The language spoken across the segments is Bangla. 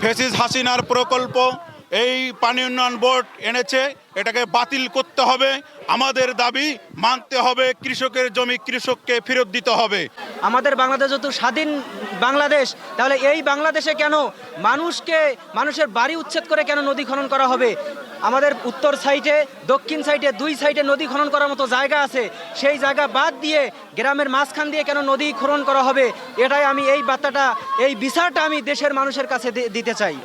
ফেসিস হাসিনার প্রকল্প এই পানি উন্নয়ন বোর্ড এনেছে, এটাকে বাতিল করতে হবে। আমাদের দাবি মানতে হবে, কৃষকের জমি কৃষককে ফেরত দিতে হবে। আমাদের বাংলাদেশ যেহেতু স্বাধীন বাংলাদেশ, তাহলে এই বাংলাদেশে কেন মানুষের বাড়ি উচ্ছেদ করে কেন নদী খনন করা হবে? আমাদের উত্তর সাইডে দক্ষিণ সাইডে দুই সাইডে নদী খনন করার মতো জায়গা আছে, সেই জায়গা বাদ দিয়ে গ্রামের মাঝখান দিয়ে কেন নদী খনন করা হবে? এটাই আমি এই বার্তাটা, এই বিচারটা আমি দেশের মানুষের কাছে দিতে চাই।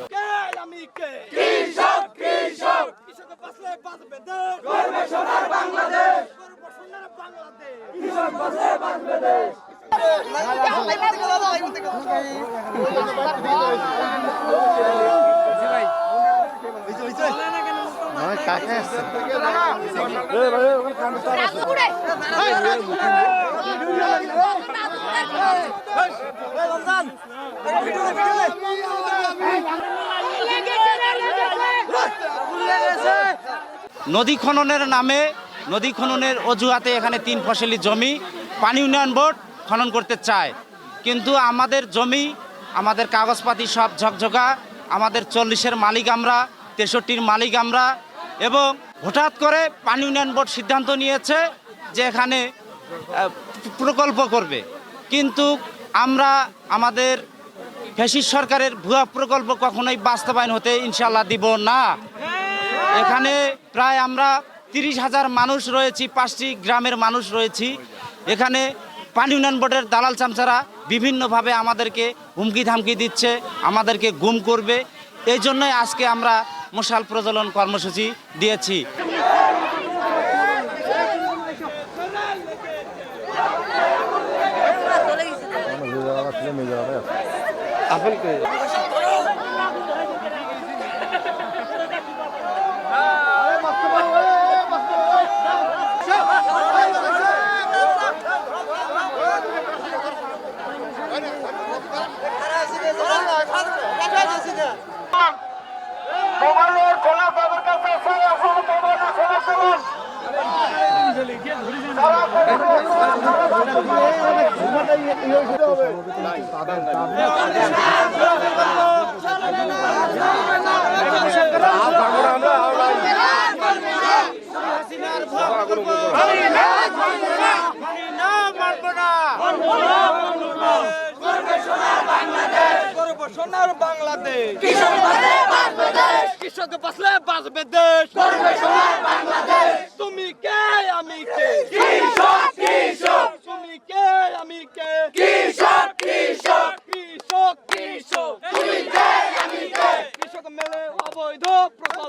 নদী খননের নামে, নদী খননের অজুহাতে এখানে 3 ফসলি জমি পানি উন্নয়ন বোর্ড খনন করতে চায়, কিন্তু আমাদের জমি, আমাদের কাগজপাতি সব ঝকঝকা, আমাদের 40-এর মালিক আমরা, 63-র মালিক আমরা। এবং হঠাৎ করে পানি উন্নয়ন বোর্ড সিদ্ধান্ত নিয়েছে যে এখানে প্রকল্প করবে, কিন্তু আমরা আমাদের ফ্যাসিস্ট সরকারের ভুয়া প্রকল্প কখনোই বাস্তবায়ন হতে ইনশাল্লাহ দিব না। এখানে প্রায় আমরা 30,000 মানুষ রয়েছি, 5টি গ্রামের মানুষ রয়েছি। এখানে পানি উন্নয়ন বোর্ডের দালাল চামচারা বিভিন্নভাবে আমাদেরকে হুমকি ধামকি দিচ্ছে, আমাদেরকে গুম করবে। এই জন্যই আজকে আমরা মশাল প্রজ্বলন কর্মসূচি দিয়েছি। মোবাইলের খোলা তাদের কাছে সোনার বাংলাদেশ, কৃষক বাঁচলে বাঁচবে দেশ। তুমি কে আমি কে, তুমি কে আমি কে, কৃষক মেলে অবৈধ প্রকল্প।